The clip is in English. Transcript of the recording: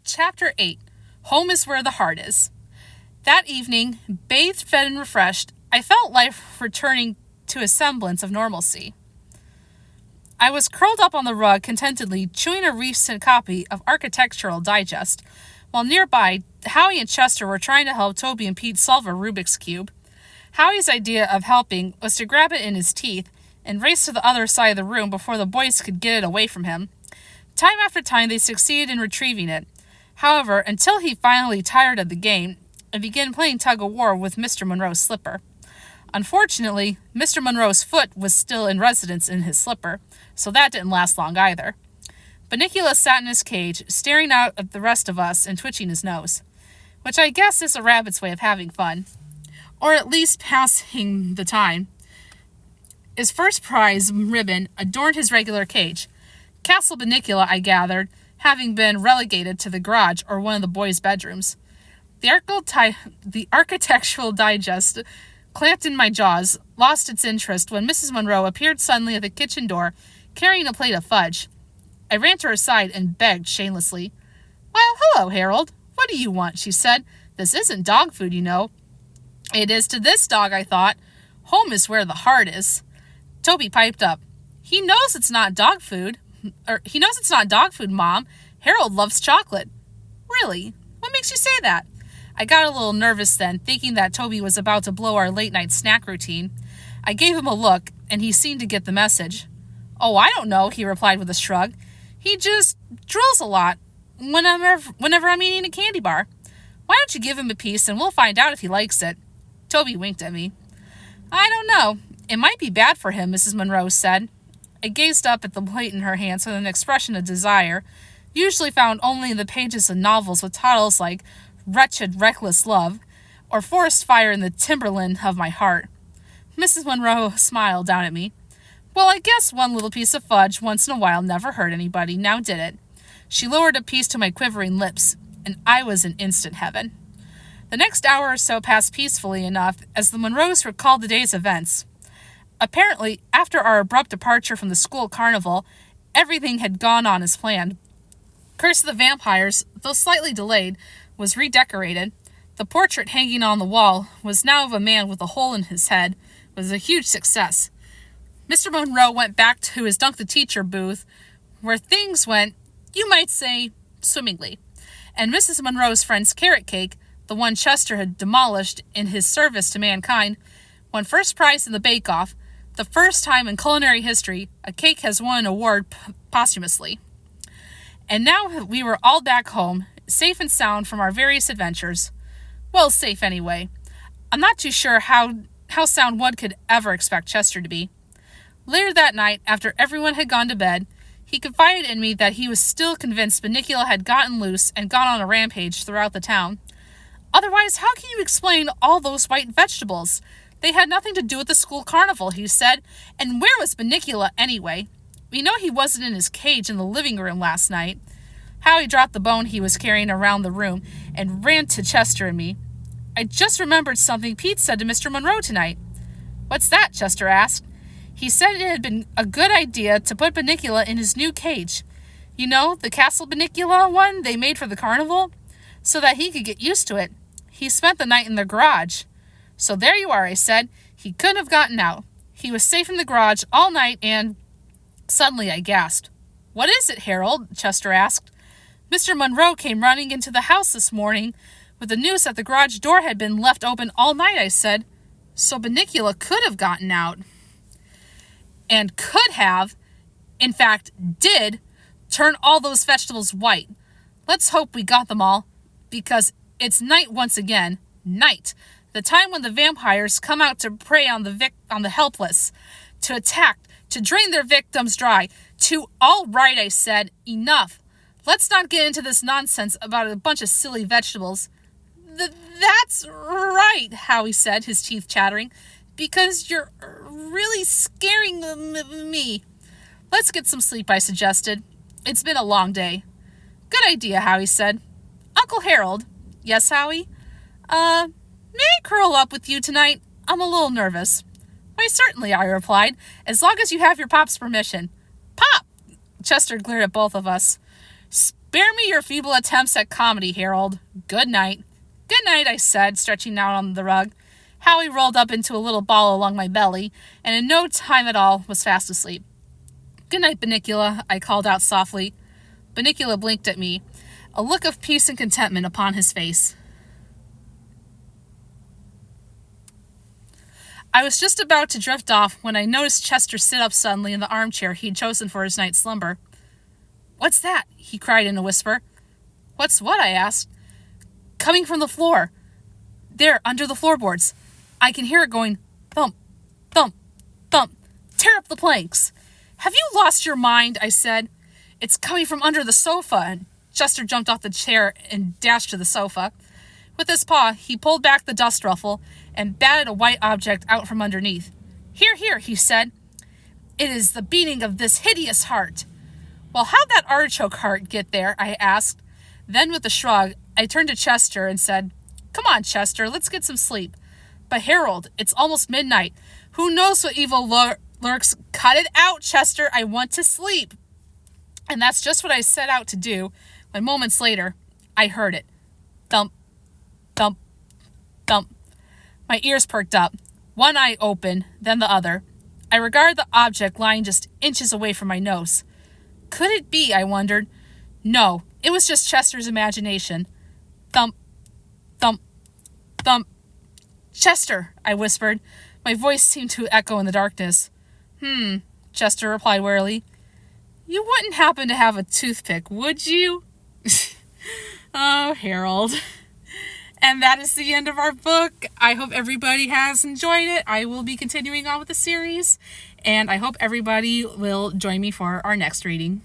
Chapter 8. Home is where the heart is. That evening, bathed, fed, and refreshed, I felt life returning to a semblance of normalcy. I was curled up on the rug contentedly, chewing a recent copy of Architectural Digest, while nearby, Howie and Chester were trying to help Toby and Pete solve a Rubik's Cube. Howie's idea of helping was to grab it in his teeth and race to the other side of the room before the boys could get it away from him. Time after time, they succeeded in retrieving it. However, until he finally tired of the game and began playing tug-of-war with Mr. Monroe's slipper. Unfortunately, Mr. Monroe's foot was still in residence in his slipper, so that didn't last long either. Bunnicula sat in his cage, staring out at the rest of us and twitching his nose, which I guess is a rabbit's way of having fun, or at least passing the time. His first prize ribbon adorned his regular cage. Castle Bunnicula, I gathered, having been relegated to the garage or one of the boys' bedrooms. The Architectural Digest clamped in my jaws, lost its interest when Mrs. Monroe appeared suddenly at the kitchen door, carrying a plate of fudge. I ran to her side and begged shamelessly. "Well, hello, Harold. What do you want?" she said. "This isn't dog food, you know." "It is to this dog," I thought. "Home is where the heart is." Toby piped up. He knows it's not dog food, Mom. Harold loves chocolate." "Really? What makes you say that?" I got a little nervous then, thinking that Toby was about to blow our late-night snack routine. I gave him a look, and he seemed to get the message. "Oh, I don't know," he replied with a shrug. "He just drills a lot whenever I'm eating a candy bar. Why don't you give him a piece, and we'll find out if he likes it." Toby winked at me. "I don't know. It might be bad for him," Mrs. Monroe said. I gazed up at the plate in her hands with an expression of desire, usually found only in the pages of novels with titles like Wretched, Reckless Love, or Forest Fire in the Timberland of My Heart. Mrs. Monroe smiled down at me. "Well, I guess one little piece of fudge once in a while never hurt anybody, now did it?" She lowered a piece to my quivering lips, and I was in instant heaven. The next hour or so passed peacefully enough as the Monroes recalled the day's events. Apparently, after our abrupt departure from the school carnival, everything had gone on as planned. Curse of the Vampires, though slightly delayed, was redecorated. The portrait hanging on the wall was now of a man with a hole in his head, was a huge success. Mr. Monroe went back to his Dunk the Teacher booth, where things went, you might say, swimmingly. And Mrs. Monroe's friend's carrot cake, the one Chester had demolished in his service to mankind, won first prize in the bake-off, the first time in culinary history a cake has won an award posthumously. And now we were all back home, safe and sound from our various adventures. Well, safe anyway. I'm not too sure how sound one could ever expect Chester to be. Later that night, after everyone had gone to bed, he confided in me that he was still convinced Bunnicula had gotten loose and gone on a rampage throughout the town. "Otherwise, how can you explain all those white vegetables? They had nothing to do with the school carnival," he said. "And where was Bunnicula anyway? We know he wasn't in his cage in the living room last night." Howie dropped the bone he was carrying around the room and ran to Chester and me. "I just remembered something Pete said to Mr. Monroe tonight." "What's that?" Chester asked. "He said it had been a good idea to put Bunnicula in his new cage. You know, the Castle Bunnicula one they made for the carnival? So that he could get used to it. He spent the night in the garage." "So there you are," I said. "He couldn't have gotten out. He was safe in the garage all night and—" Suddenly I gasped. "What is it, Harold?" Chester asked. "Mr. Monroe came running into the house this morning with the news that the garage door had been left open all night," I said. "So Bunnicula could have gotten out. And could have, in fact, did, turn all those vegetables white. Let's hope we got them all, because it's night once again. Night. The time when the vampires come out to prey on the helpless, to attack, to drain their victims dry, to—" "All right," I said. "Enough. Let's not get into this nonsense about a bunch of silly vegetables." That's right," Howie said, his teeth chattering, "because you're really scaring me." "Let's get some sleep," I suggested. "It's been a long day." "Good idea," Howie said. "Uncle Harold." "Yes, Howie?" May I curl up with you tonight? I'm a little nervous." "Why, certainly," I replied, "as long as you have your pop's permission." "Pop!" Chester glared at both of us. Spare me your feeble attempts at comedy, Harold. Good night. Good night, I said, stretching out on the rug. Howie rolled up into a little ball along my belly, and in no time at all was fast asleep. Good night, Bunnicula, I called out softly. Bunnicula blinked at me, a look of peace and contentment upon his face. I was just about to drift off when I noticed Chester sit up suddenly in the armchair he'd chosen for his night's slumber. "What's that?" he cried in a whisper. "What's what?" I asked. "Coming from the floor. There, under the floorboards. I can hear it going thump, thump, thump. Tear up the planks." "Have you lost your mind?" I said. "It's coming from under the sofa." And Chester jumped off the chair and dashed to the sofa. With his paw, he pulled back the dust ruffle and batted a white object out from underneath. "Here, here," he said. "It is the beating of this hideous heart." "Well, how'd that artichoke heart get there?" I asked. Then, with a shrug, I turned to Chester and said, "Come on, Chester, let's get some sleep." "But Harold, it's almost midnight. Who knows what evil lurks?" "Cut it out, Chester. I want to sleep." And that's just what I set out to do when moments later I heard it. Thump, thump, thump. My ears perked up, one eye open, then the other. I regarded the object lying just inches away from my nose. Could it be, I wondered? No, it was just Chester's imagination. Thump, thump, thump. "Chester," I whispered. My voice seemed to echo in the darkness. Chester replied wearily. "You wouldn't happen to have a toothpick, would you?" Oh, Harold. And that is the end of our book. I hope everybody has enjoyed it. I will be continuing on with the series, and I hope everybody will join me for our next reading.